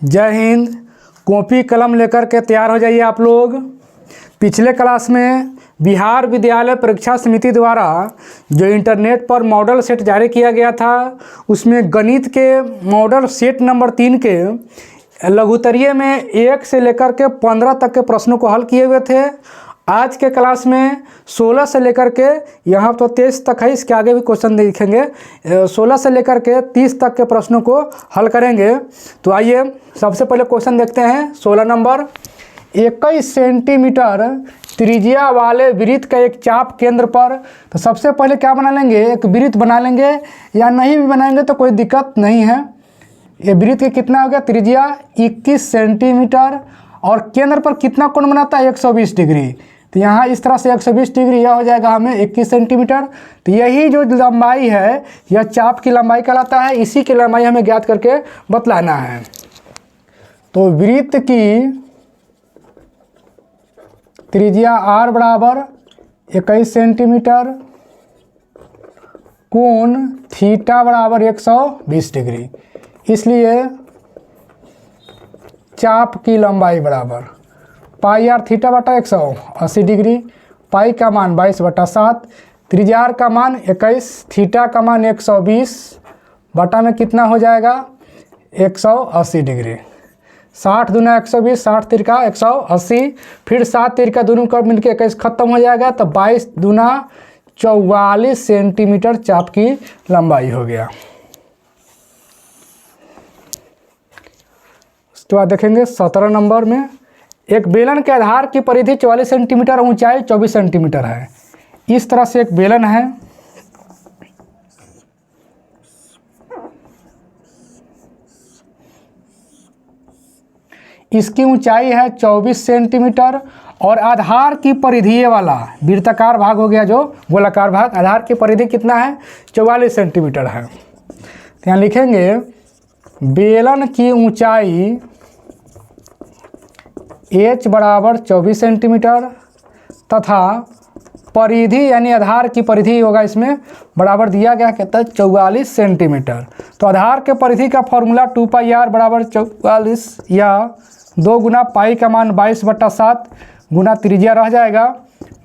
जय हिंद। कॉपी कलम लेकर के तैयार हो जाइए आप लोग। पिछले क्लास में बिहार विद्यालय परीक्षा समिति द्वारा जो इंटरनेट पर मॉडल सेट जारी किया गया था, उसमें गणित के मॉडल सेट नंबर 3 के लघुत्तरीय में 1 से लेकर के 15 तक के प्रश्नों को हल किए हुए थे। आज के क्लास में 16 से लेकर के यहाँ तो 23 तक है, इसके आगे भी क्वेश्चन देखेंगे। 16 से लेकर के 30 तक के प्रश्नों को हल करेंगे। तो आइए सबसे पहले क्वेश्चन देखते हैं। 16 नंबर, 21 सेंटीमीटर त्रिज्या वाले वृत्त का एक चाप केंद्र पर। तो सबसे पहले क्या बना लेंगे, एक वृत्त बना लेंगे, या नहीं भी बनाएंगे तो कोई दिक्कत नहीं है। ये वृत्त के कितना हो गया, त्रिज्या 21 सेंटीमीटर और केंद्र पर कितना कोण बनाता है, 120 डिग्री। तो यहाँ इस तरह से 120 डिग्री यह हो जाएगा हमें 21 सेंटीमीटर। तो यही जो लंबाई है यह चाप की लंबाई कहलाता है। इसी की लंबाई हमें ज्ञात करके बतलाना है। तो वृत्त की त्रिज्या r बराबर 21 सेंटीमीटर, कोण थीटा बराबर 120 डिग्री। इसलिए चाप की लंबाई बराबर पाई आर थीटा बटा 180 डिग्री। पाई का मान 22/7, त्रिज्या आर का मान 21, थीटा का मान 120 बटा में कितना हो जाएगा 180 डिग्री। 60 दूना 120, 60 तिरका 180, फिर 7 तिरका दोनों का मिलकर 21 खत्म हो जाएगा। तो 22 दूना 44 सेंटीमीटर चाप की लंबाई हो गया। उसके बाद देखेंगे 17 नंबर में, एक बेलन के आधार की परिधि 44 सेंटीमीटर, ऊंचाई 24 सेंटीमीटर है। इस तरह से एक बेलन है, इसकी ऊंचाई है 24 सेंटीमीटर और आधार की परिधि, ये वाला वृत्ताकार भाग हो गया जो गोलाकार भाग, आधार की परिधि कितना है 44 सेंटीमीटर है। तो यहाँ लिखेंगे बेलन की ऊंचाई h बराबर 24 सेंटीमीटर तथा परिधि यानी आधार की परिधि होगा इसमें बराबर दिया गया कहता है 44 सेंटीमीटर। तो आधार के परिधि का फॉर्मूला 2πr बराबर 44 या 2 गुना पाई का मान 22/7 गुना त्रिज्या रह जाएगा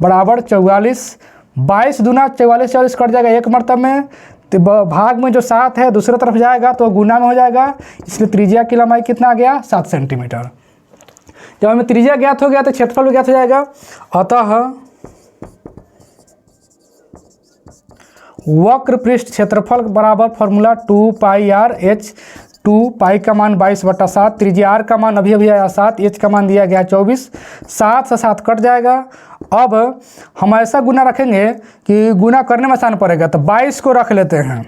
बराबर 44। 22 दूना 44, 44 कट जाएगा एक मरतब में। तो भाग में जो 7 है दूसरी तरफ जाएगा तो गुना में हो जाएगा, इसलिए त्रिज्या की लंबाई कितना आ गया 7 सेंटीमीटर। जब हमें त्रिज्या ज्ञात हो गया तो क्षेत्रफल भी ज्ञात हो जाएगा। अतः वक्र पृष्ठ क्षेत्रफल बराबर फॉर्मूला 2πr/h, 2 पाई का मान 22/7, त्रिज्या r का मान अभी आया 7, h का मान दिया गया 24, 7 से 7 कट जाएगा। अब हम ऐसा गुना रखेंगे कि गुना करने में आसान पड़ेगा। तो 22 को रख लेते हैं,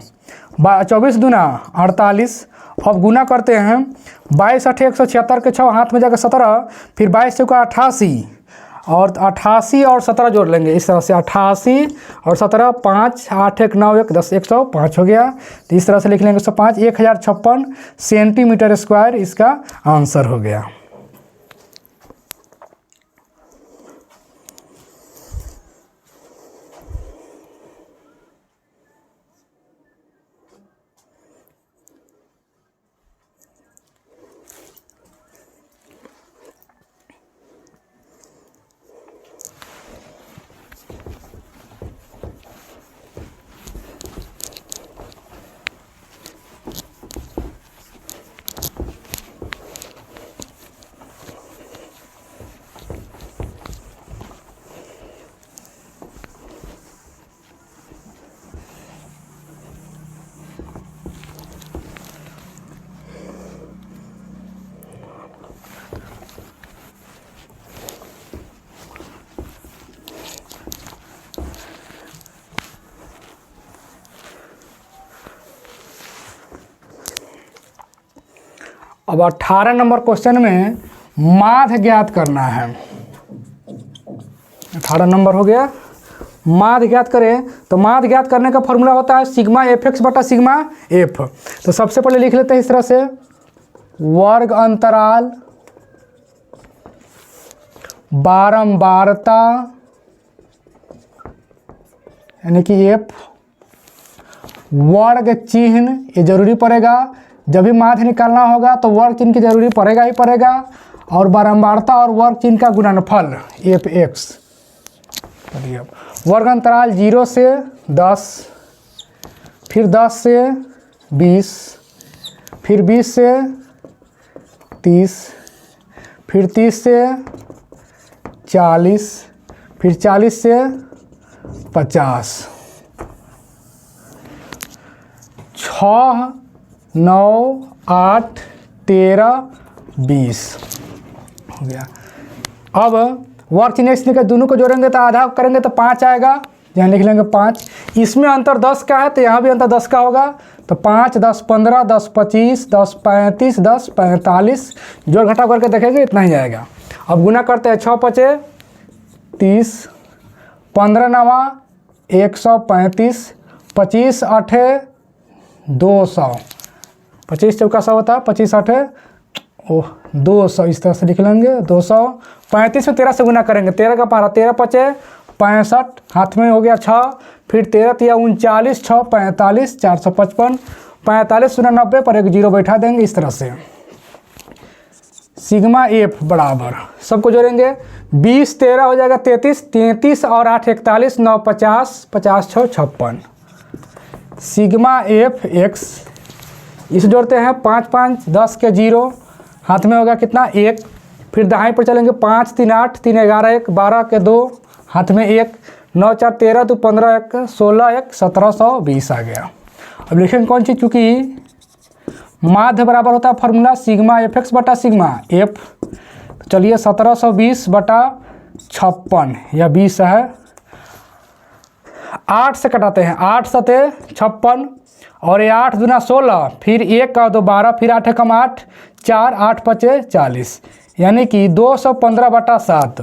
24 दूना 48। अब गुना करते हैं, 22 8 176 के 6 हाथ में जाकर 17, फिर 22 चौका 88 और 88 और 17 जोड़ लेंगे। इस तरह से 88 और 17 5 8 1 9 1 10 105 हो गया। तो इस तरह से लिख लेंगे 105, 1056 सेंटीमीटर स्क्वायर इसका आंसर हो गया। अब 18 नंबर क्वेश्चन में माध्य ज्ञात करना है। 18 नंबर हो गया, माध्य ज्ञात करें। तो माध्य ज्ञात करने का फॉर्मूला होता है सिग्मा fx बटा सिग्मा f। तो सबसे पहले लिख लेते हैं इस तरह से, वर्ग अंतराल बारंबारता यानी कि f, वर्ग चिन्ह ये जरूरी पड़ेगा, जब भी माध्य निकालना होगा तो वर्ग चिन्ह की जरूरी पड़ेगा ही पड़ेगा, और बारंबारता और वर्ग चिन्ह का गुणनफल एफ एक्स। वर्ग अंतराल 0 से 10, फिर 10 से 20, फिर 20 से 30, फिर 30 से 40, फिर 40 से 50। 6, 9, 8, 13, 20 हो गया। अब वर्ग चिन्ह एक्स के दोनों को जोड़ेंगे तो आधा करेंगे तो 5 आएगा, यहाँ लिख लेंगे 5। इसमें अंतर 10 का है तो यहाँ भी अंतर 10 का होगा, तो 5, 10, 15, 10, 25, 10, 35, 10, 45, जोड़ घटा करके देखेंगे इतना ही आएगा। अब गुना करते हैं, 6 पचे 30, 15 नवा 135, 25 आठे 200, 25 चौका 100 होता है, 25 आठे 200, इस तरह से लिख लेंगे 200। 35 में 13 से गुना करेंगे, 13 का 12, 13 पचे 65, हाथ में हो गया 6, फिर 13 तिया 39, 6 45, 455, 45 शून्य 90 पर एक जीरो बैठा देंगे इस तरह से। सिग्मा एफ बराबर सबको जोड़ेंगे, 20 13 हो जाएगा 33, 33 और 8 41, 9 50, 50 6 56। सिग्मा एफ एक्स, इसे जोड़ते हैं 5 5 10 के 0, हाथ में होगा कितना 1, फिर दाएं पर चलेंगे 5 3 8 3 11 1 12 के 2, हाथ में 1, 9 4 13 2 15 1 16 1 1720 आ गया। अब लिखेंगे कौन चीज़, चूँकि माध्य बराबर होता है फॉर्मूला सिग्मा एफ एक्स बटा सिग्मा एफ, चलिए 1720 बटा 56 या 20 है, 8 से कटाते हैं, 8 सते 56 और ये 8 दूना 16, फिर 1 का 2 12, फिर 8 कम 8 4, 8 पचे 40, यानी कि 215 बटा 7।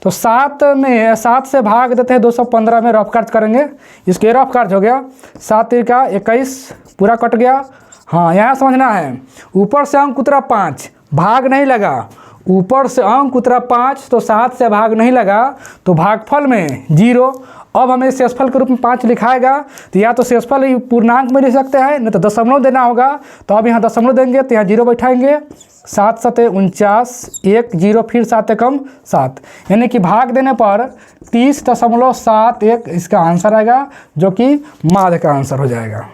तो 7 में 7 से भाग देते हैं 215 में, रफ कार्य करेंगे, इसके रफ कार्य हो गया 7 3 का 21 पूरा कट गया। हाँ यहाँ समझना है, ऊपर से अंक उतरा 5, भाग नहीं लगा, ऊपर से अंक उतरा 5 तो 7 से भाग नहीं लगा तो भागफल में 0। अब हमें शेषफल के रूप में 5 लिखाएगा, तो या तो शेषफल पूर्णांक में लिख सकते हैं, नहीं तो दशमलव देना होगा, तो अब यहाँ दशमलव देंगे तो यहाँ 0 बैठाएंगे, 7 सते 49 1 0 फिर 7 कम 7, यानी कि भाग देने पर 30.71 इसका आंसर आएगा, जो कि माध्य का आंसर हो जाएगा।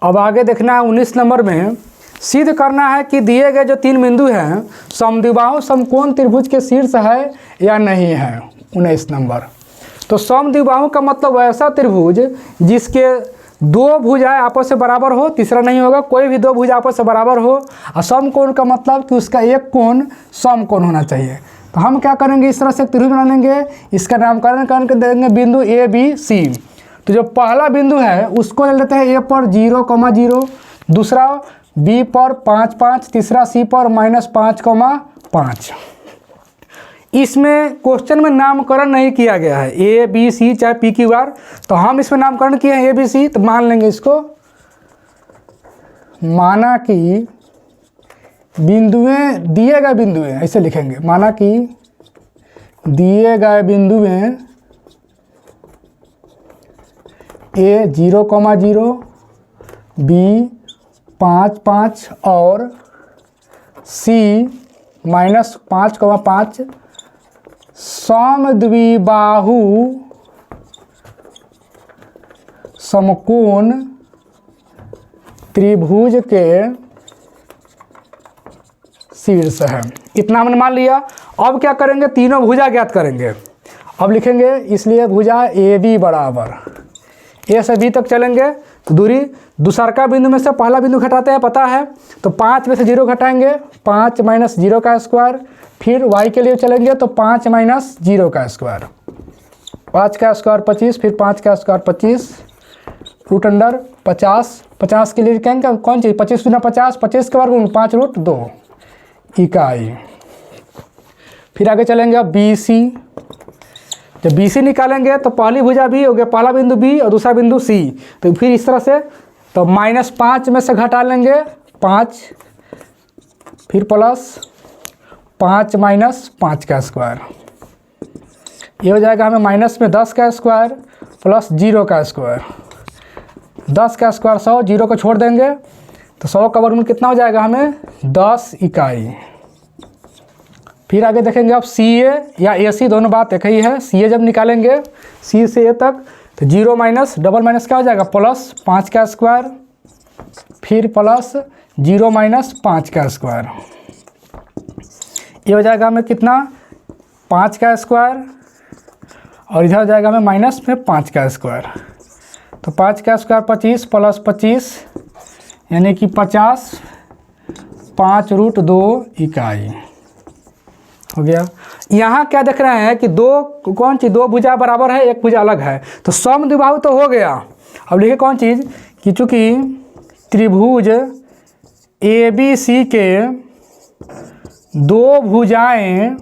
अब आगे देखना है 19 नंबर में, सिद्ध करना है कि दिए गए जो 3 बिंदु हैं समद्विबाहु समकोण त्रिभुज के शीर्ष है या नहीं है। 19 नंबर, तो समद्विबाहु का मतलब ऐसा त्रिभुज जिसके 2 भुजाएं आपस से बराबर हो, तीसरा नहीं होगा, कोई भी 2 भुजा आपस से बराबर हो। और समकोण का मतलब कि उसका एक कोण समकोण होना चाहिए। तो हम क्या करेंगे, इस तरह से एक त्रिभुज बना लेंगे, इसका नामकरण करके देंगे बिंदु ए बी सी। तो जो पहला बिंदु है उसको ले लेते हैं ए पर 0,0, दूसरा बी पर 5 5, तीसरा सी पर -5,5। इसमें क्वेश्चन में नामकरण नहीं किया गया है, ए बी सी चाहे पी क्यू आर, तो हम इसमें नामकरण किए हैं ए बी सी। तो मान लेंगे इसको, माना कि बिंदुएं दिए गए बिंदुएं, ऐसे लिखेंगे, माना कि दिए गए बिंदुएं ए 0,0, बी 5 5 और सी -5,5 समद्विबाहु समकोण त्रिभुज के शीर्ष है। इतना हमने मान लिया। अब क्या करेंगे, तीनों भुजा ज्ञात करेंगे। अब लिखेंगे, इसलिए भुजा ए बी बराबर, ए से बी तक चलेंगे तो दूरी दूसरका बिंदु में से पहला बिंदु घटाते हैं, पता है। तो 5 में से 0 घटाएंगे, 5 माइनस 0 का स्क्वायर। फिर y के लिए चलेंगे तो 5 माइनस 0 का स्क्वायर, 5 का स्क्वायर 25, फिर 5 का स्क्वायर 25, रूट अंडर 50। 50 के लिए लिखेंगे कौन चीज़, 25 गुना 50, 25 के वर्ग 5 रूट 2 इकाई। फिर आगे चलेंगे अब BC। जब BC निकालेंगे तो पहली भुजा B हो गया, पहला बिंदु B और दूसरा बिंदु C। तो फिर इस तरह से तो -5 में से घटा लेंगे 5, फिर प्लस 5 माइनस 5 का स्क्वायर। ये हो जाएगा हमें माइनस में 10 का स्क्वायर प्लस 0 का स्क्वायर। 10 का स्क्वायर 100, 0 को छोड़ देंगे तो 100 का वर्गमूल कितना हो जाएगा हमें 10 इकाई। फिर आगे देखेंगे अब CA या AC दोनों बात एक ही है। CA जब निकालेंगे C से A तक तो 0 माइनस डबल माइनस क्या हो जाएगा प्लस 5 का स्क्वायर, फिर प्लस 0 माइनस 5 का स्क्वायर। ये हो जाएगा हमें कितना 5 का स्क्वायर और इधर हो जाएगा हमें माइनस में 5 का स्क्वायर। तो 5 का स्क्वायर 25 प्लस 25 यानी कि 50, 5 रूट 2 इकाई हो गया। यहाँ क्या देख रहे हैं कि कौन चीज़, 2 भुजा बराबर है, एक भुजा अलग है, तो समद्विबाहु तो हो गया। अब लिखिए कौन चीज़ कि चूँकि त्रिभुज ABC के 2 भुजाएं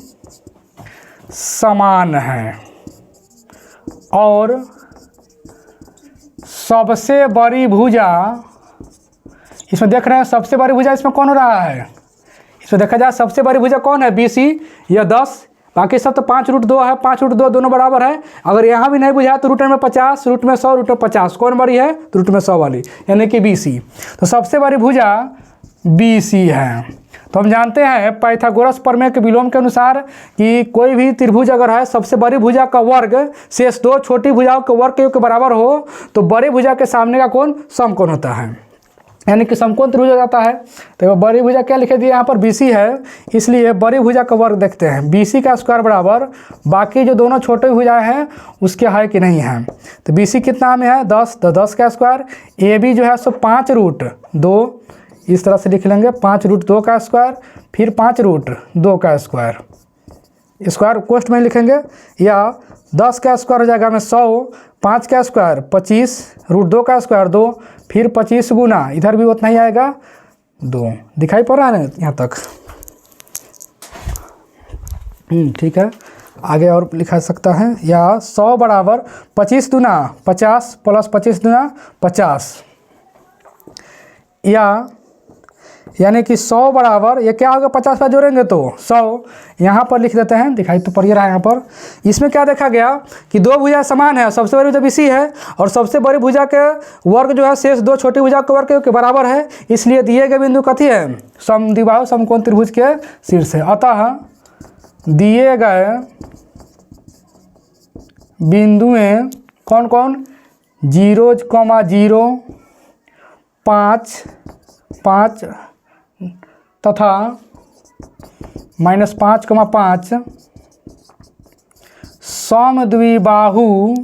समान हैं और सबसे बड़ी भुजा, इसमें देख रहे हैं सबसे बड़ी भुजा इसमें कौन हो रहा है, इसमें देखा जाए सबसे बड़ी भुजा कौन है BC, यह 10, बाकी सब तो 5 रूट 2 है, 5 रूट 2 दोनों बराबर है। अगर यहाँ भी नहीं बुझा तो रूट में 50, रूट में 100, रूट में 50 कौन बड़ी है, रूट में 100 वाली यानी कि BC। तो सबसे बड़ी भुजा BC है। तो हम जानते हैं पाइथागोरस प्रमेय के विलोम के अनुसार कि कोई भी त्रिभुज अगर है सबसे बड़ी भुजा का वर्ग शेष 2 छोटी भुजाओं के वर्ग के बराबर हो तो बड़ी भुजा के सामने का कोण समकोण होता है, यानी कि समकोण त्रिभुज हो जाता है। तो बड़ी भुजा क्या लिखे दिए यहाँ पर BC है, इसलिए बड़ी भुजा का वर्ग देखते हैं। BC का स्क्वायर बराबर बाकी जो दोनों छोटे भुजाएं हैं उसके है कि नहीं है। तो BC कितना में है 10, तो 10 का स्क्वायर। AB जो है सो 5 रूट 2, इस तरह से लिख लेंगे 5 रूट 2 का स्क्वायर, फिर 5 रूट 2 का स्क्वायर, स्क्वायर कोष्ठ में लिखेंगे, या 10 का स्क्वायर हो जाएगा हमें 100, 5 का स्क्वायर 25, रूट 2 का स्क्वायर 2, फिर 25 गुना इधर भी उतना ही आएगा 2। दिखाई पड़ रहा है ना यहाँ तक, ठीक है। आगे और लिखा सकता है, या 100 बराबर 25 दूना 50 प्लस 25 दूना 50, या यानी कि 100 बराबर ये क्या होगा 50 का जोड़ेंगे तो 100 यहाँ पर लिख देते हैं, दिखाई तो पड़ रहा है यहाँ पर। इसमें क्या देखा गया कि 2 भुजा समान है, सबसे बड़ी भुजा BC है और सबसे बड़ी भुजा के वर्ग जो है शेष 2 छोटी भुजा के वर्ग के बराबर है, इसलिए दिए गए बिंदु कथी है समद्विबाहु समकोण त्रिभुज के शीर्ष है। अतः दिए गए बिंदुएं कौन कौन 0, 0, 5, 5 तथा -5, 5 समद्विबाहु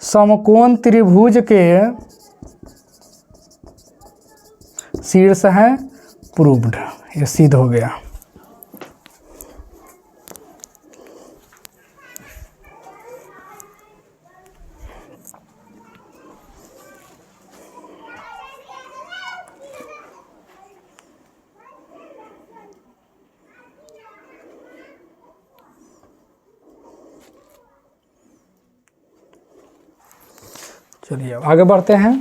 समकोण त्रिभुज के शीर्ष हैं, प्रूव्ड, ये सिद्ध हो गया। चलिए अब आगे बढ़ते हैं।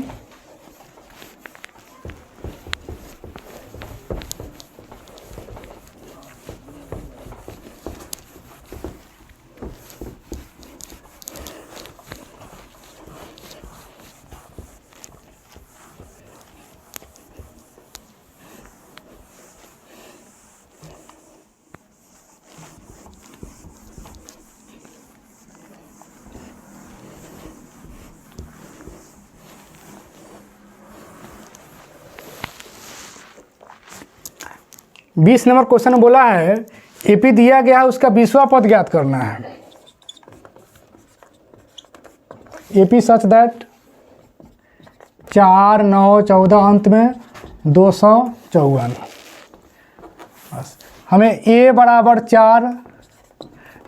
बीस नंबर क्वेश्चन में बोला है AP दिया गया है उसका 20वां पद ज्ञात करना है। ए पी सच दैट 4, 9, 14 अंत में 254। बस हमें ए बराबर 4,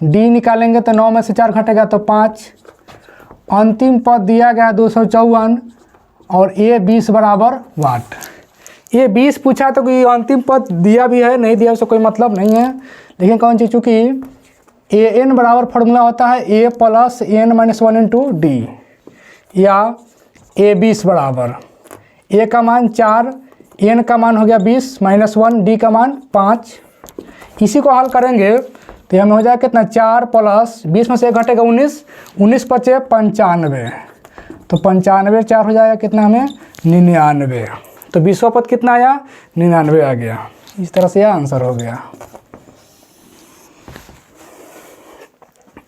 डी निकालेंगे तो 9 में से 4 घटेगा तो 5, अंतिम पद दिया गया 254 और ए 20 बराबर वाट। ये 20 पूछा तो कोई अंतिम पद दिया भी है, नहीं दिया उससे कोई मतलब नहीं है। लेकिन कौन चीज़, चूँकि ए एन बराबर फार्मूला होता है a plus n minus 1 into d, या ए 20 बराबर ए का मान 4, एन का मान हो गया 20 माइनस 1, डी का मान 5। इसी को हल करेंगे तो हमें हो जाएगा कितना, 4 प्लस 20 में से 1 घटेगा 19, 19 बचे 95, तो 95 4 हो जाएगा कितना हमें 99। तो 20वां पद कितना आया, 99 आ गया। इस तरह से यह आंसर हो गया।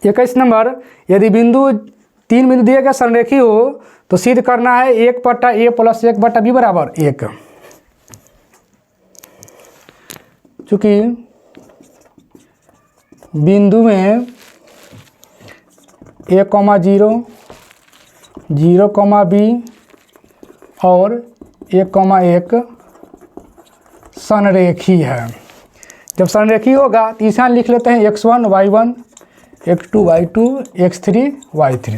21 नंबर, यदि बिंदु 3 बिंदु दिए गए संरेखी हो तो सिद्ध करना है 1/a प्लस 1/b बराबर 1। चूँकि बिंदु में a, 0, 0, b और 1, संरेखी है। जब संरेखी होगा तो इसे लिख लेते हैं x1 y1, x2 y2, x3 y3।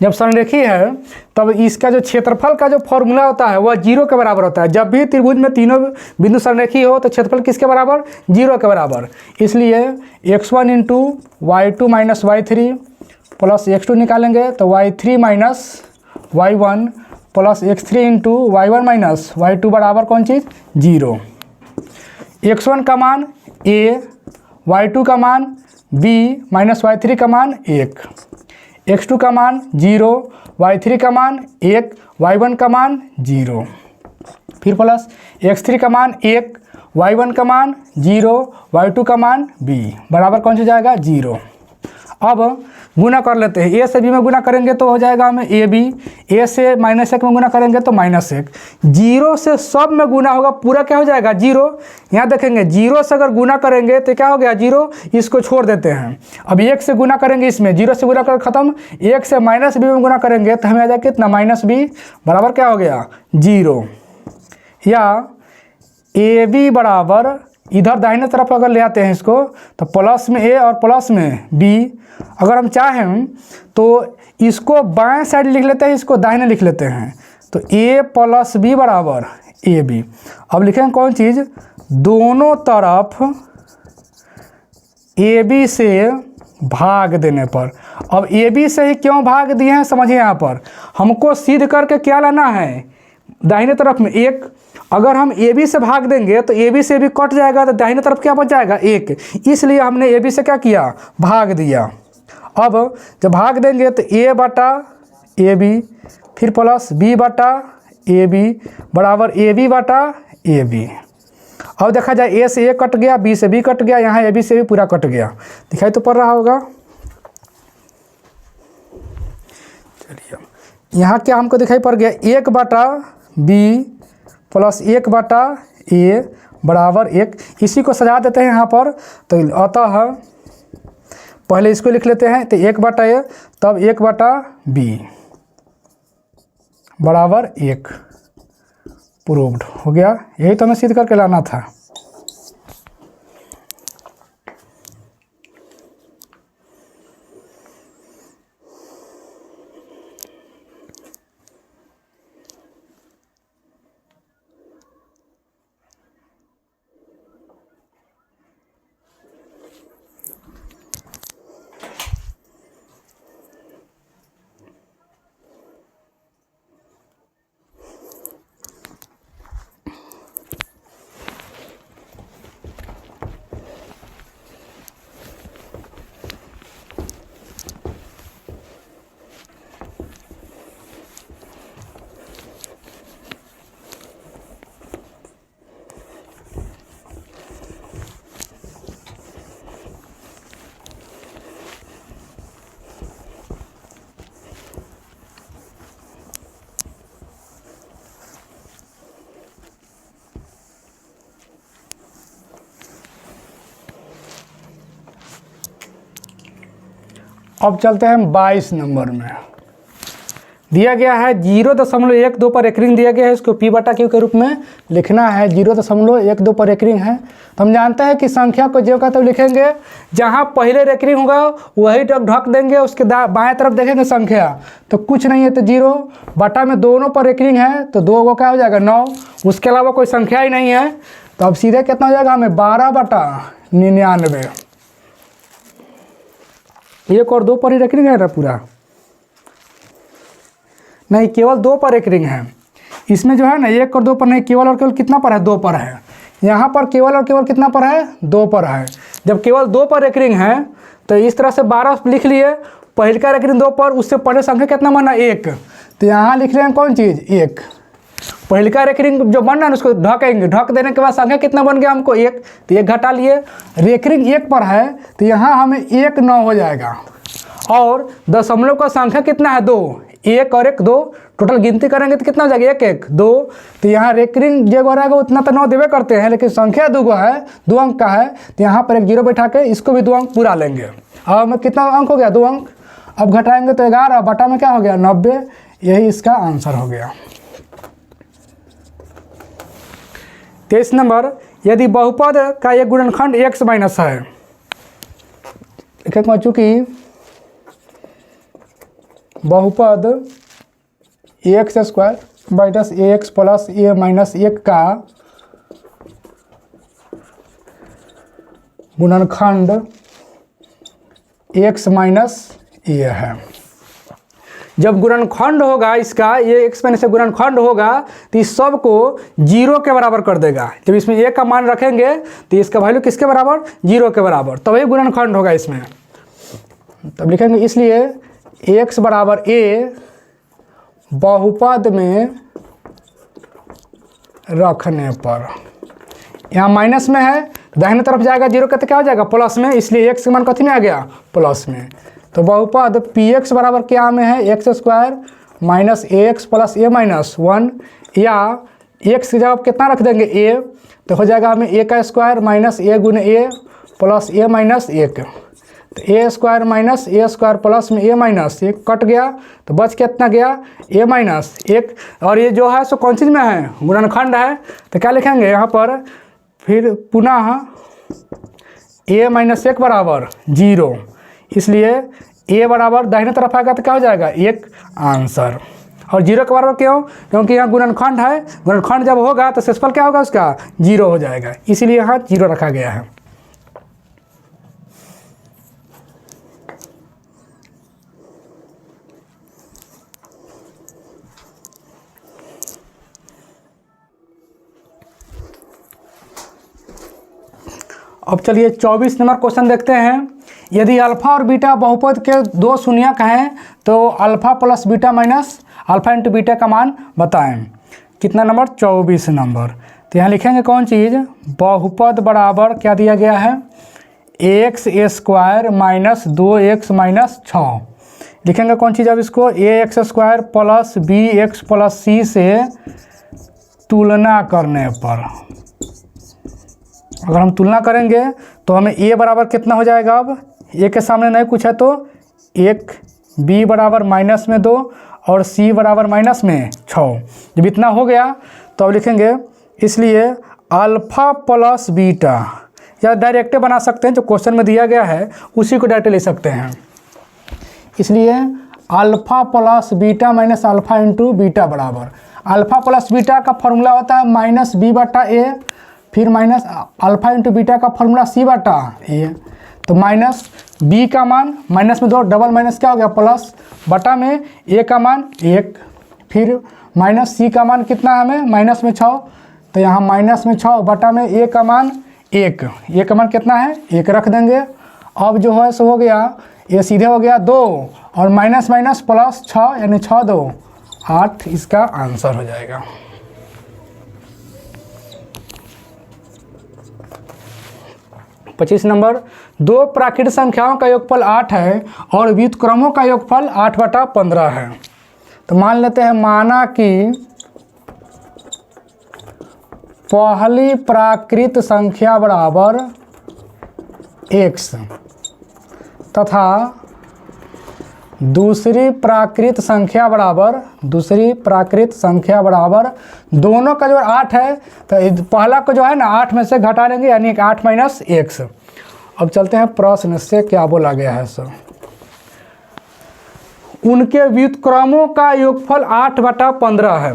जब संरेखी है तब इसका जो क्षेत्रफल का जो फॉर्मूला होता है वह 0 के बराबर होता है। जब भी त्रिभुज में तीनों बिंदु संरेखी हो तो क्षेत्रफल किसके बराबर, 0 के बराबर। इसलिए x1 into y2 minus y3 plus x2 निकालेंगे तो y3 minus y1 plus x3 into y1 minus y2 बराबर कौन चीज़, 0। x1 का मान a, y2 का मान b माइनस y3 का मान 1, x2 का मान 0, y3 का मान 1, y1 का मान 0, फिर प्लस x3 का मान 1, y1 का मान 0, y2 का मान b बराबर कौन सा जाएगा, 0। अब गुना कर लेते हैं। ए से बी में गुना करेंगे तो हो जाएगा हमें ए बी, ए से -1 में गुना करेंगे तो -1, 0 से सब में गुना होगा, पूरा क्या हो जाएगा 0। यहाँ देखेंगे 0 से अगर गुना करेंगे तो क्या हो गया 0, इसको छोड़ देते हैं। अब 1 से गुना करेंगे, इसमें 0 से गुना कर खत्म, 1 से -b में गुना करेंगे तो हमें आ जाएगा कितना, -b बराबर क्या हो गया 0। या ए बी बराबर इधर दाहिने तरफ अगर ले आते हैं इसको तो प्लस में ए और प्लस में बी। अगर हम चाहें तो इसको बाएं साइड लिख लेते हैं, इसको दाहिने लिख लेते हैं, तो ए प्लस बी बराबर ए बी। अब लिखेंगे कौन चीज़, दोनों तरफ ए बी से भाग देने पर। अब ए बी से ही क्यों भाग दिए हैं समझिए, यहाँ पर हमको सिद्ध करके क्या लाना है, दाहिने तरफ में 1। अगर हम ए बी से भाग देंगे तो ए बी से भी कट जाएगा तो दाहिने तरफ क्या बच जाएगा 1, इसलिए हमने ए बी से क्या किया, भाग दिया। अब जब भाग देंगे तो a बटा ए बी, फिर प्लस b बटा ए बी बराबर ए बी बटा ए बी। अब देखा जाए a से a कट गया, b से b कट गया, यहाँ ए बी से भी पूरा कट गया, दिखाई तो पड़ रहा होगा। चलिए यहाँ क्या हमको दिखाई पड़ गया, 1 बटा b प्लस 1 बटा a बराबर 1। इसी को सजा देते हैं यहाँ पर, तो अतः पहले इसको लिख लेते हैं, तो 1 बटा a तब 1 बटा b बराबर 1 प्रूव्ड हो गया। यही तो हमें सिद्ध करके लाना था। अब चलते हैं 22 नंबर में। दिया गया है 0.12 पर एक रिंग दिया गया है, इसको पी बटा क्यू के रूप में लिखना है। 0.12 पर एक रिंग है। तो हम जानते हैं कि संख्या को जो का तो लिखेंगे, जहाँ पहले रेकरिंग होगा वही ढक देंगे, उसके बाएं तरफ देखेंगे संख्या तो कुछ नहीं है, तो 0 बटा में दोनों पर रेकरिंग है तो 2 को क्या हो जाएगा 9, उसके अलावा कोई संख्या ही नहीं है। तो अब सीधे कितना हो जाएगा हमें 12/99। 1 और 2 पर ही रेकरिंग है ना पूरा, नहीं केवल 2 पर एक रिंग है। इसमें जो है ना 1 और 2 पर नहीं, केवल और केवल कितना पर है 2 पर है। यहाँ पर केवल और केवल कितना पर है 2 पर है। जब केवल 2 पर एक रिंग है तो इस तरह से 12 लिख लिए, पहले का एक रिंग 2 पर, उससे पहले संख्या कितना बना 1, तो यहाँ लिख रहे हैं कौन चीज़ 1। पहले का रेकरिंग जो बन रहा है उसको ढकेंगे, ढक देने के बाद संख्या कितना बन गया हमको 1, तो 1 घटा लिए। रेकरिंग 1 पर है तो यहाँ हमें 1 9 हो जाएगा, और दशमलव का संख्या कितना है 2, 1 और 1 2, टोटल गिनती करेंगे तो कितना हो जाएगा 1 1 2। तो यहाँ रेकरिंग जो रहेगा उतना तो 9 देवे करते हैं, लेकिन संख्या 2 है, 2 अंक का है, तो यहाँ पर एक 0 बैठा के इसको भी 2 अंक पूरा लेंगे। अब हमें कितना अंक हो गया 2 अंक। अब घटाएंगे तो 11 बटा में क्या हो गया 90, यही इसका आंसर हो गया। 23 नंबर, यदि बहुपद का एक गुणनखंड x माइनस है, चूँकि बहुपद x² minus ax plus a minus 1 का गुणनखंड x माइनस a है। जब गुणनखंड होगा इसका, ये x माइनस से गुणनखंड होगा तो इस सब को 0 के बराबर कर देगा। जब इसमें a का मान रखेंगे तो इसका वैल्यू किसके बराबर 0 के बराबर, तभी गुणनखंड होगा इसमें। तब लिखेंगे इसलिए x बराबर a बहुपद में रखने पर, यहाँ माइनस में है दाहिने तरफ जाएगा 0 का तो क्या हो जाएगा प्लस में, इसलिए x का मान कथी में आ गया प्लस में। तो बहुपद px बराबर क्या में है x² minus ax plus a minus 1, या x की जगह कितना रख देंगे a, तो हो जाएगा हमें a का स्क्वायर माइनस a गुने a प्लस a माइनस 1, तो a² माइनस a² प्लस में a माइनस 1 कट गया तो बच कितना गया a माइनस 1। और ये जो है सो कौन चीज़ में है गुणनखंड है, तो क्या लिखेंगे यहाँ पर फिर पुनः a माइनस 1 बराबर 0, इसलिए a बराबर दाहिने तरफ आएगा तो क्या हो जाएगा 1 आंसर। और 0 के बराबर क्यों, क्योंकि यहाँ गुणनखंड है, गुणनखंड जब होगा तो शेषफल क्या होगा उसका 0 हो जाएगा, इसीलिए यहाँ 0 रखा गया है। अब चलिए 24 नंबर क्वेश्चन देखते हैं। यदि अल्फा और बीटा बहुपद के 2 शून्यक हैं तो alpha plus beta minus alpha into beta का मान बताएं। कितना नंबर 24 नंबर। तो यहाँ लिखेंगे कौन चीज़, बहुपद बराबर क्या दिया गया है ax² माइनस 2x माइनस 6। लिखेंगे कौन चीज़, अब इसको ax² plus bx plus c से तुलना करने पर, अगर हम तुलना करेंगे तो हमें a बराबर कितना हो जाएगा, अब a के सामने नहीं कुछ है तो 1, b बराबर माइनस में 2 और c बराबर माइनस में 6। जब इतना हो गया तो अब लिखेंगे इसलिए अल्फ़ा प्लस बीटा, या डायरेक्ट बना सकते हैं जो क्वेश्चन में दिया गया है उसी को डायरेक्ट ले सकते हैं। इसलिए alpha plus beta minus alpha into beta बराबर, अल्फ़ा प्लस बीटा का फॉर्मूला होता है माइनस b बटा a, फिर माइनस अल्फ़ा इंटू बीटा का फॉर्मूला c बटा a। तो माइनस b का मान माइनस में 2 डबल माइनस क्या हो गया प्लस, बटा में a का मान 1, फिर माइनस c का मान कितना है हमें माइनस में 6, तो यहाँ माइनस में 6 बटा में a का मान 1, a का मान कितना है 1 रख देंगे। अब जो है सो हो गया ये सीधे हो गया 2 और माइनस माइनस प्लस 6 यानी 6 2 8, इसका आंसर हो जाएगा। पच्चीस नंबर, 2 प्राकृत संख्याओं का योगफल 8 है और व्युत्क्रमों का योगफल 8/15 है। तो मान लेते हैं, माना कि पहली प्राकृत संख्या बराबर x तथा दूसरी प्राकृत संख्या बराबर दोनों का जो 8 है, तो पहला को जो है ना 8 में से घटा लेंगे, यानी 8 माइनस एक्स। अब चलते हैं प्रश्न से क्या बोला गया है सर। उनके व्युत्क्रमों का योगफल 8/15 है।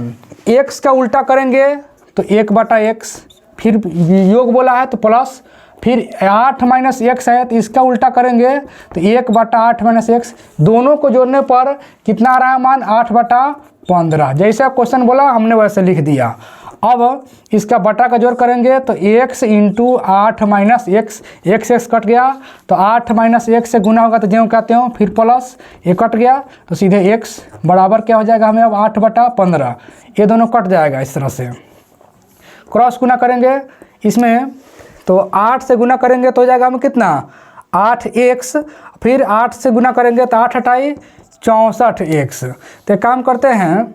एक्स का उल्टा करेंगे तो 1/x, फिर योग बोला है तो प्लस, फिर 8 माइनस एक्स है तो इसका उल्टा करेंगे तो 1/8 माइनस एक्स। दोनों को जोड़ने पर कितना आ रहा है मान? 8/15। जैसा क्वेश्चन बोला हमने वैसे लिख दिया। अब इसका बटा का जोड़ करेंगे तो x into 8 minus x, x cut गया तो 8 माइनस एक्स से गुना होगा तो ज्यों कहते हो, फिर प्लस ये कट गया तो सीधे x बराबर क्या हो जाएगा हमें अब 8/15। ये दोनों कट जाएगा इस तरह से। क्रॉस गुना करेंगे इसमें तो 8 से गुना करेंगे तो हो जाएगा हमें कितना? 8x, फिर 8 से गुना करेंगे तो 8 हटाई 64x। तो काम करते हैं,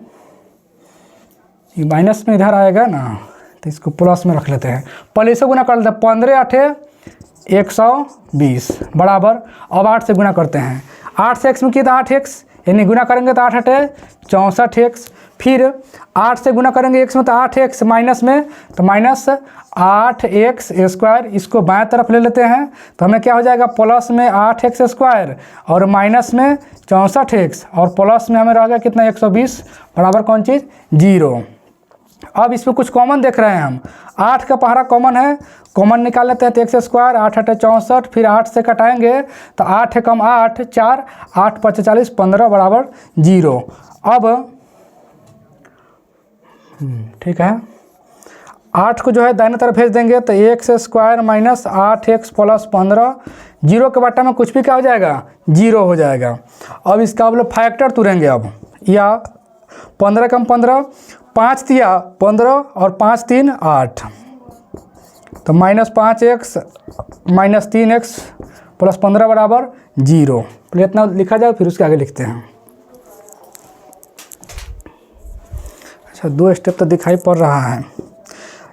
ये माइनस में इधर आएगा ना तो इसको प्लस में रख लेते हैं। पहले से गुना कर लेते हैं, 15 × 8 = 120 बराबर। अब 8 से गुना करते हैं, 8 से x में किया था 8x, यानी गुना करेंगे तो 8 हटे 64x। फिर 8 से गुना करेंगे x में तो 8x, माइनस में तो माइनस 8x²। इसको बाएं तरफ ले लेते हैं तो हमें क्या हो जाएगा? प्लस में 8x² और माइनस में 64x, और प्लस में हमें रह गया कितना? 120 बराबर कौन चीज़? 0। अब इसमें कुछ कॉमन देख रहे हैं हम। 8 का पहरा कॉमन है, कॉमन निकाल लेते हैं तो x², 8 हटे 64, फिर 8 से कटाएंगे तो 8 है कम 8, 4, 8 × 5 = 40, 15 बराबर 0। अब ठीक है, 8 को जो है दाहिने तरफ भेज देंगे तो x² माइनस 8x प्लस 15, 0 के बट्टा में कुछ भी क्या हो जाएगा? 0 हो जाएगा। अब इसका हम लोग फैक्टर तुरेंगे अब, या 15 कम 15, 5 तिया 15 और 5 3 8, तो -5x माइनस 3x प्लस 15 बराबर 0। पहले इतना लिखा जाए फिर उसके आगे लिखते हैं। अच्छा, 2 स्टेप तो दिखाई पड़ रहा है।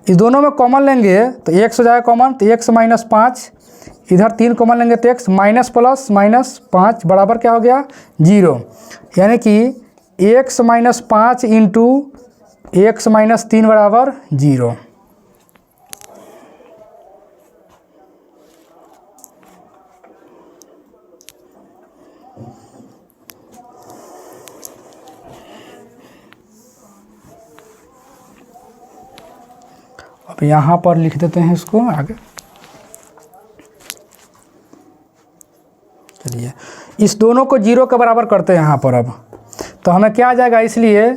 इस दोनों में कॉमन लेंगे तो x हो जाएगा कॉमन, तो x माइनस 5, इधर 3 कॉमन लेंगे तो x माइनस प्लस माइनस 5 बराबर क्या हो गया? 0। यानी कि x minus 5 into x minus 3 बराबर 0। अब यहाँ पर लिख देते हैं इसको आगे। चलिए, इस दोनों को 0 के बराबर करते हैं यहाँ पर। अब तो हमें क्या आ जाएगा? इसलिए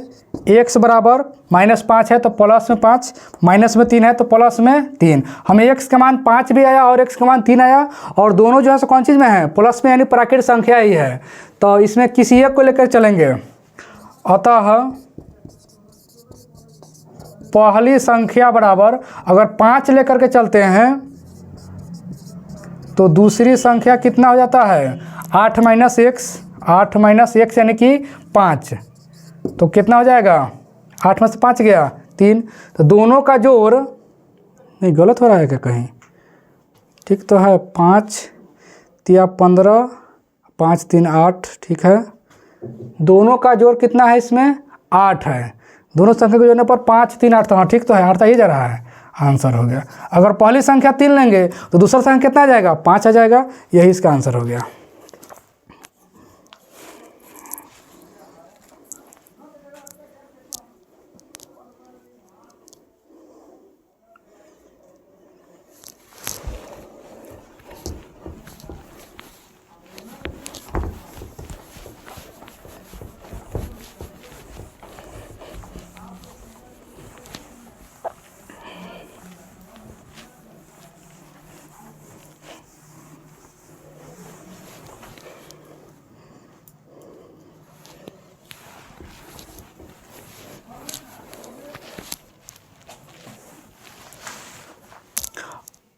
x बराबर -5 है तो प्लस में 5, माइनस में 3 है तो प्लस में 3। हमें x का मान 5 भी आया और x का मान 3 आया, और दोनों जो है सो कौन चीज़ में है? प्लस में, यानी प्राकृत संख्या ही है। तो इसमें किसी एक को लेकर चलेंगे। अतः पहली संख्या बराबर, अगर 5 लेकर के चलते हैं तो दूसरी संख्या कितना हो जाता है? 8 माइनस एक्स यानी कि 5। तो कितना हो जाएगा? 8 में से 5 गया 3, तो दोनों का जोड़, नहीं गलत हो रहा है क्या कहीं? ठीक तो है, 5 तिया 15, 5 3 8, ठीक है। दोनों का जोड़ कितना है इसमें? 8 है। दोनों संख्या को जोड़ने पर 5 3 8, हाँ ठीक तो है, 8 ही जा रहा है, आंसर हो गया। अगर पहली संख्या 3 लेंगे तो दूसरा संख्या कितना आ जाएगा? 5 आ जाएगा। यही इसका आंसर हो गया।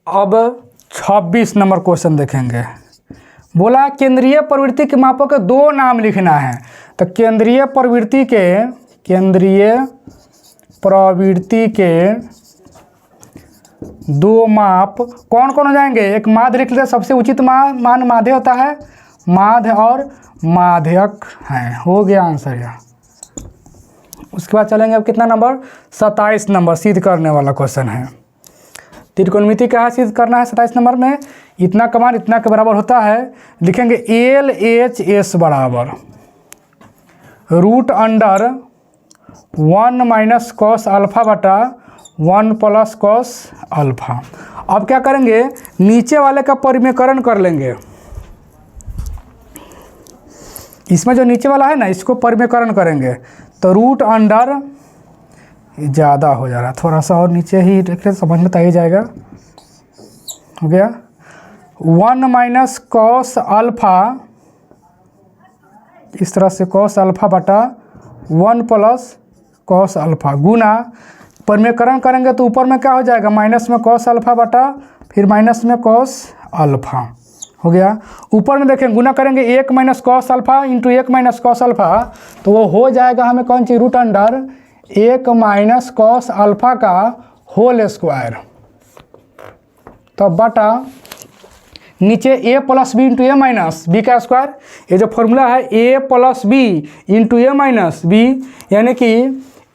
अब 26 नंबर क्वेश्चन देखेंगे। बोला केंद्रीय प्रवृत्ति के मापों के 2 नाम लिखना है। तो केंद्रीय प्रवृत्ति के 2 माप कौन कौन हो जाएंगे? एक माध्य लिख लेते हैं, सबसे उचित मान माध्य होता है, माध्य और माध्यक हैं। हो गया आंसर यह। उसके बाद चलेंगे अब कितना नंबर, 27 नंबर, सिद्ध करने वाला क्वेश्चन है। त्रिकोणमिति क्या है, सिद्ध करना है 27 नंबर में। इतना का मान इतना के बराबर होता है, लिखेंगे LHS बराबर root under 1 minus cos alpha बटा 1 प्लस कॉस अल्फा। अब क्या करेंगे, नीचे वाले का परिमेयकरण कर लेंगे। इसमें जो नीचे वाला है ना, इसको परिमेयकरण करेंगे तो रूट अंडर, ज़्यादा हो जा रहा है, थोड़ा सा और नीचे ही रखें, समझ में तो आ ही जाएगा। हो गया 1 माइनस कॉस अल्फा, इस तरह से कॉस अल्फा बटा 1 प्लस कॉस अल्फा गुना परिमेयकरण करेंगे तो ऊपर में क्या हो जाएगा, माइनस में कॉस अल्फा बटा फिर माइनस में कॉस अल्फा। हो गया, ऊपर में देखें गुना करेंगे 1 minus cos alpha into 1 minus cos alpha, तो वो हो जाएगा हमें कौन सी, root under 1 minus cos alpha का होल स्क्वायर। तो बटा नीचे a plus b into a minus b का स्क्वायर। ये जो फॉर्मूला है a plus b into a minus b, यानी कि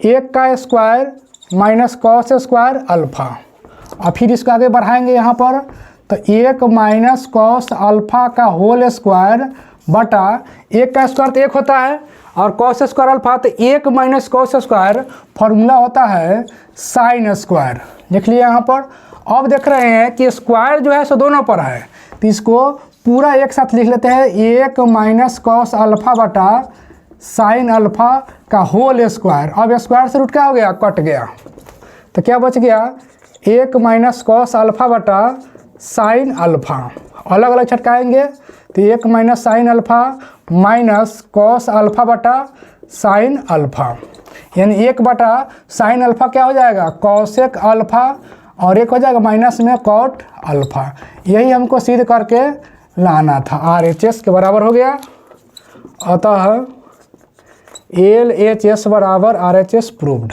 1 का square minus cos square alpha. और फिर इसको आगे बढ़ाएंगे यहाँ पर, तो 1 माइनस कॉस अल्फा का होल स्क्वायर बटा 1 का स्क्वायर तो 1 होता है और कॉस स्क्वायर अल्फा, तो 1 माइनस कॉस स्क्वायर फॉर्मूला होता है साइन स्क्वायर। देख लिया यहाँ पर। अब देख रहे हैं कि स्क्वायर जो है सो दोनों पर है, तो इसको पूरा एक साथ लिख लेते हैं, 1 माइनस कॉस अल्फा बटा साइन अल्फा का होल स्क्वायर। अब स्क्वायर से रूट क्या हो गया, कट गया, तो क्या बच गया, 1 माइनस कॉस अल्फा बटा साइन अल्फा। अलग अलग छटकाएंगे तो 1 minus sine alpha minus cos alpha बटा साइन अल्फा, यानी 1 बटा साइन अल्फा क्या हो जाएगा, कॉसेक अल्फा, और 1 हो जाएगा माइनस में कॉट अल्फा। यही हमको सिद्ध करके लाना था, RHS के बराबर हो गया। अतः LHS बराबर RHS प्रूव्ड।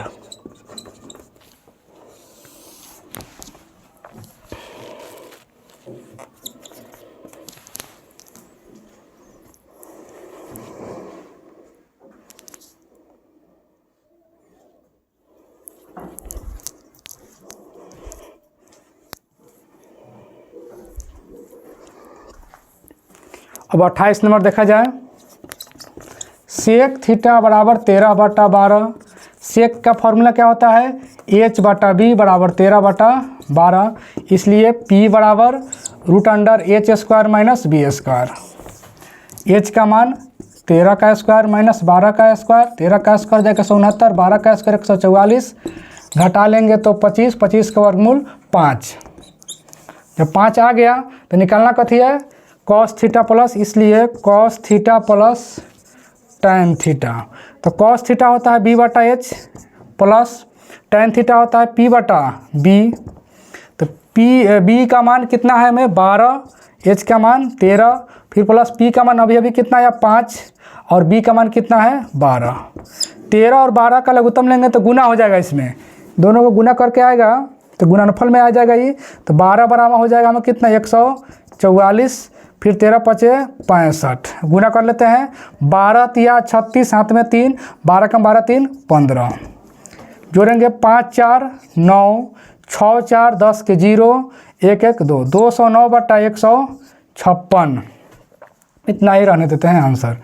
अब 28 नंबर देखा जाए, सेक थीटा बराबर 13/12। सेक का फॉर्मूला क्या होता है, H बटा बी बराबर 13/12, इसलिए P बराबर root under H square minus B square. H का मान 13 का स्क्वायर माइनस 12 का स्क्वायर, 13 का स्क्वायर जाएगा 169, 12 का स्क्वायर 144, घटा लेंगे तो 25, 25 का वर्गमूल 5। जब 5 आ गया तो निकालना कथी है, कॉस थीटा प्लस, इसलिए cos theta plus tan theta. तो कॉस थीटा होता है बी बटा एच प्लस टैन थीटा होता है पी बटा बी। तो बी का मान कितना है हमें 12, एच का मान 13, फिर प्लस पी का मान अभी अभी कितना है 5, और बी का मान कितना है 12। 13 और 12 का लघुत्तम लेंगे तो गुना हो जाएगा, इसमें दोनों को गुना करके आएगा तो गुणनफल में आ जाएगा ये। तो 12 बराबर हो जाएगा हमें कितना 144, फिर 13 पचे 65, गुना कर लेते हैं, 12 तिया 36, हाथ में 3, 12 कम 12 3 15, जोड़ेंगे 5 4 9, 6 4 10 के 0, 1 1 2, 209 बटा 156। इतना ही रहने देते हैं आंसर।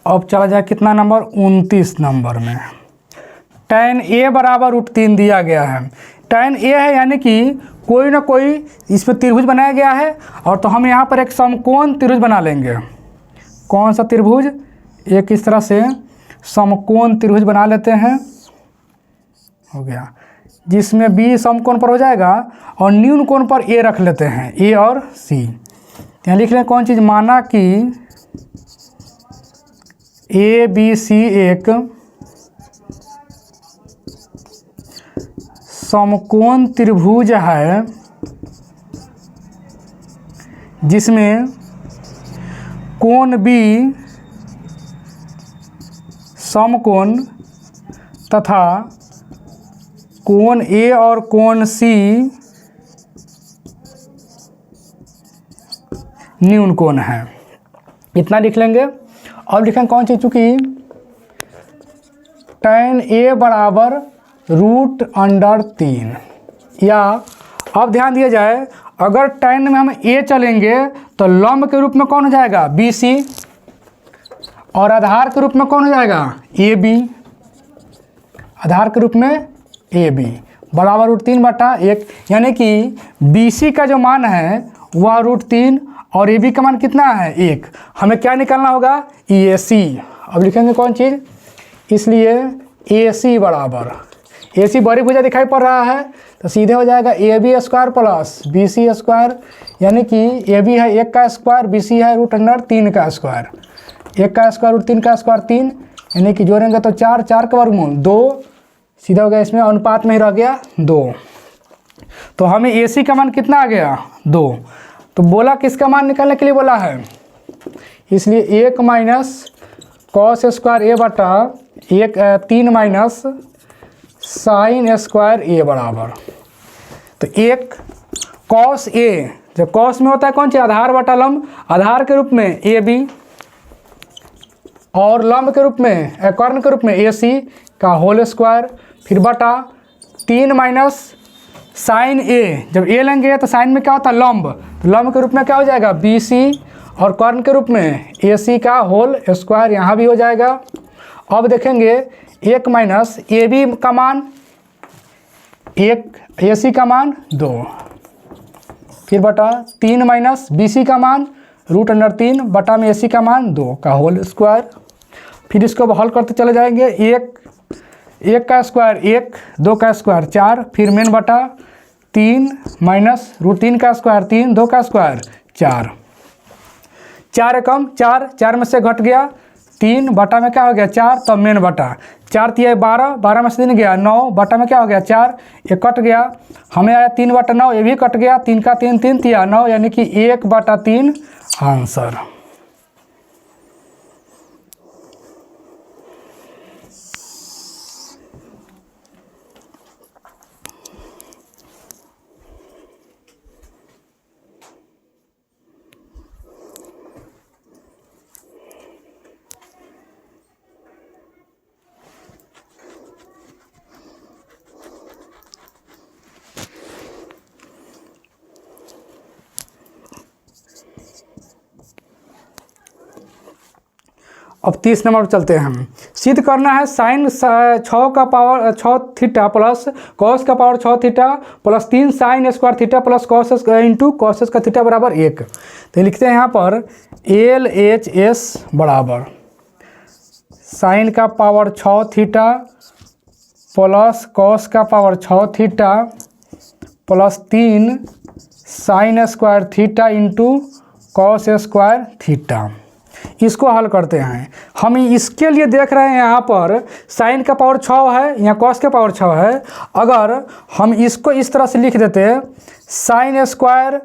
अब चला जाए कितना नंबर 29 नंबर में, tan a बराबर √3 दिया गया है। tan A है यानी कि कोई ना कोई इस पर त्रिभुज बनाया गया है, और तो हम यहाँ पर एक समकोण त्रिभुज बना लेंगे। कौन सा त्रिभुज? एक इस तरह से समकोण त्रिभुज बना लेते हैं, हो गया, जिसमें B समकोण पर हो जाएगा और न्यून कोण पर A रख लेते हैं, A और C। यहाँ लिख लें कौन चीज़, माना कि ABC एक समकोण त्रिभुज है जिसमें कोण B समकोण तथा कोण A और कोण C न्यून कोण है। इतना लिख लेंगे। अब लिखेंगे कौन चीज़, चूँकि tan A बराबर √3, या अब ध्यान दिया जाए, अगर tan में हम A चलेंगे तो लंब के रूप में कौन हो जाएगा, BC, और आधार के रूप में कौन हो जाएगा, AB, आधार के रूप में AB बराबर √3/1, यानी कि BC का जो मान है वह √3 और AB का मान कितना है, 1। हमें क्या निकालना होगा, EAC। अब लिखेंगे कौन चीज़, इसलिए AC बराबर, AC बड़ी भुजा दिखाई पड़ रहा है तो सीधे हो जाएगा AB² प्लस BC², यानी कि AB है 1 का स्क्वायर, BC है √3 का स्क्वायर, 1 का स्क्वायर √3 का स्क्वायर 3, यानी कि जोड़ेंगे तो 4, 4 का वर्गमूल 2, सीधा हो गया, इसमें अनुपात में ही रह गया 2। तो हमें AC का मान कितना आ गया, 2। तो बोला किसका मान निकालने के लिए बोला है, इसलिए 1 माइनस cos² A बटा 3 माइनस sin² A बराबर, तो 1 cos A, जब cos में होता है कौन सी, आधार बटा लंब, आधार के रूप में AB और लंब के रूप में, कर्ण के रूप में AC का होल स्क्वायर, फिर बटा 3 माइनस साइन A, जब A लेंगे तो साइन में क्या होता है, लंब, तो लंब के रूप में क्या हो जाएगा, BC, और कर्ण के रूप में AC का होल स्क्वायर, यहाँ भी हो जाएगा। अब देखेंगे 1 माइनस AB का मान 1, AC का मान 2, फिर बटा 3 माइनस BC का मान √3 बटा में AC का मान 2 का होल स्क्वायर, फिर इसको हल करते चले जाएंगे, 1 का स्क्वायर 1, 2 का स्क्वायर 4, फिर मेन बटा 3 माइनस √3 का स्क्वायर 3, 2 का स्क्वायर 4, 4 एकम 4, 4 में से घट गया 3 बटा में क्या हो गया 4, तब मेन बटा 4 तिया 12, 12 में से 3 गया 9 बटा में क्या हो गया 4, ये कट गया, हमें आया 3/9, ये भी कट गया, 3 का 3, 3 तिया 9, यानी कि 1/3 आंसर। अब 30 नंबर पर चलते हैं हम। सिद्ध करना है साइन 6 का पावर 6 थीटा प्लस कॉस का power 6 theta plus 3 sine square theta plus cos into cos का थीटा बराबर 1। तो लिखते हैं यहाँ पर LHS बराबर साइन का पावर 6 थीटा प्लस कॉस का power 6 theta plus 3 sine square theta into cos square theta. इसको हल करते हैं। हम इसके लिए देख रहे हैं यहाँ पर साइन का पावर 6 है, यहाँ कॉस का पावर 6 है। अगर हम इसको इस तरह से लिख देते साइन स्क्वायर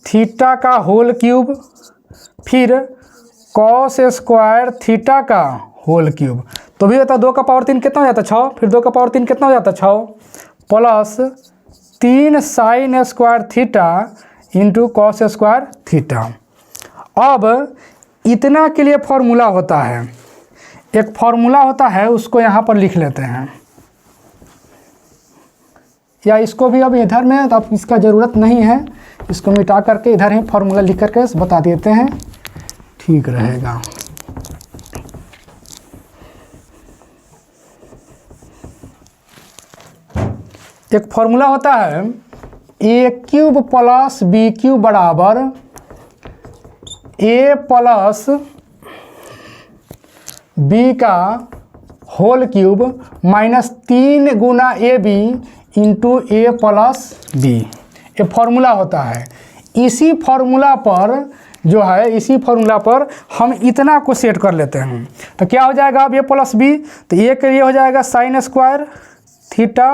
थीटा का होल क्यूब फिर कॉस स्क्वायर थीटा का होल क्यूब, तो भी होता है 2 का पावर 3 कितना हो जाता है 6, फिर 2 का पावर 3 कितना हो जाता है 6 plus 3 sine square theta into cos square theta. अब इतना के लिए फॉर्मूला होता है, एक फॉर्मूला होता है, उसको यहाँ पर लिख लेते हैं, या इसको भी अब इधर में, तो अब इसका ज़रूरत नहीं है, इसको मिटा करके इधर ही फॉर्मूला लिख करके बता देते हैं, ठीक रहेगा। एक फॉर्मूला होता है A cube plus B cube बराबर ए प्लस बी का होल क्यूब माइनस 3 गुना A B into A plus B. ये फॉर्मूला होता है। इसी फॉर्मूला पर जो है, इसी फॉर्मूला पर हम इतना को सेट कर लेते हैं। तो क्या हो जाएगा अब ए प्लस बी, तो ए के लिए हो जाएगा sine square theta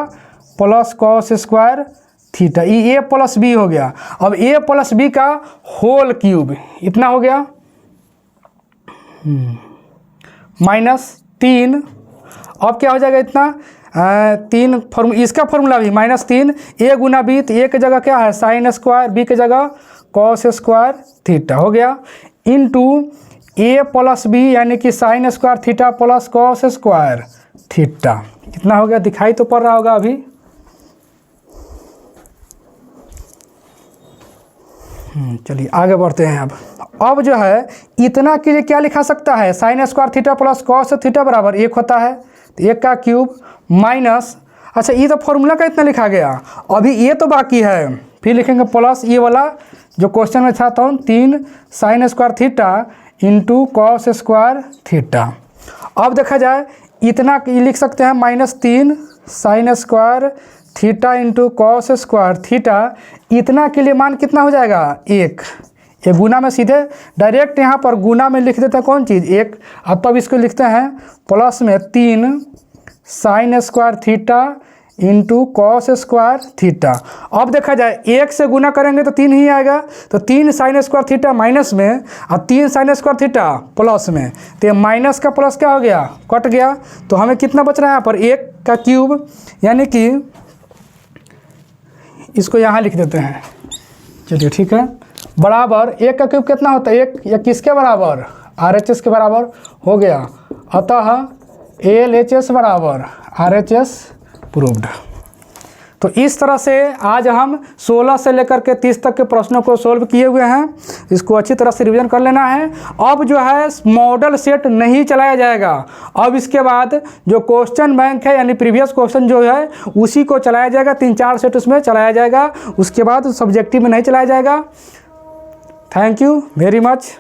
plus cos square theta, ये ए प्लस बी हो गया। अब ए प्लस बी का होल क्यूब इतना हो गया माइनस 3। अब क्या हो जाएगा इतना 3 इसका फॉर्मूला भी माइनस 3 ए गुना बी, तो ए की जगह क्या है साइन स्क्वायर, बी की जगह कॉस स्क्वायर थीटा हो गया इनटू ए प्लस बी यानी कि sine square theta plus cos square theta. कितना हो गया दिखाई तो पड़ रहा होगा अभी। चलिए आगे बढ़ते हैं। अब जो है इतना के लिए क्या लिखा सकता है, sine square theta plus cos theta बराबर 1 होता है, तो 1 का क्यूब माइनस, अच्छा ये तो फॉर्मूला का इतना लिखा गया, अभी ये तो बाकी है, फिर लिखेंगे प्लस ये वाला जो क्वेश्चन में था तो 3 sine square theta into cos square theta. अब देखा जाए इतना लिख सकते हैं minus 3 sine square theta into cos square theta. इतना के लिए मान कितना हो जाएगा 1, ये गुना में सीधे डायरेक्ट यहाँ पर गुना में लिख देते हैं कौन चीज़ 1। अब तब इसको लिखते हैं प्लस में 3 sine square theta into cos square theta. अब देखा जाए 1 से गुना करेंगे तो 3 ही आएगा, तो 3 साइन स्क्वायर थीटा माइनस में और 3 साइन स्क्वायर थीटा प्लस में, तो ये माइनस का प्लस क्या हो गया कट गया, तो हमें कितना बच रहा है यहाँ पर 1 का क्यूब, यानी कि इसको यहाँ लिख देते हैं। चलिए ठीक है, बराबर 1 का क्यूब कितना होता है 1, या किसके बराबर RHS के बराबर हो गया, अतः LHS बराबर RHS प्रूव्ड। तो इस तरह से आज हम 16 से लेकर के 30 तक के प्रश्नों को सोल्व किए हुए हैं। इसको अच्छी तरह से रिवीजन कर लेना है। अब जो है मॉडल सेट नहीं चलाया जाएगा, अब इसके बाद जो क्वेश्चन बैंक है यानी प्रीवियस क्वेश्चन जो है उसी को चलाया जाएगा, 3-4 सेट उसमें चलाया जाएगा, उसके बाद सब्जेक्टिव में नहीं चलाया जाएगा। Thank you very much.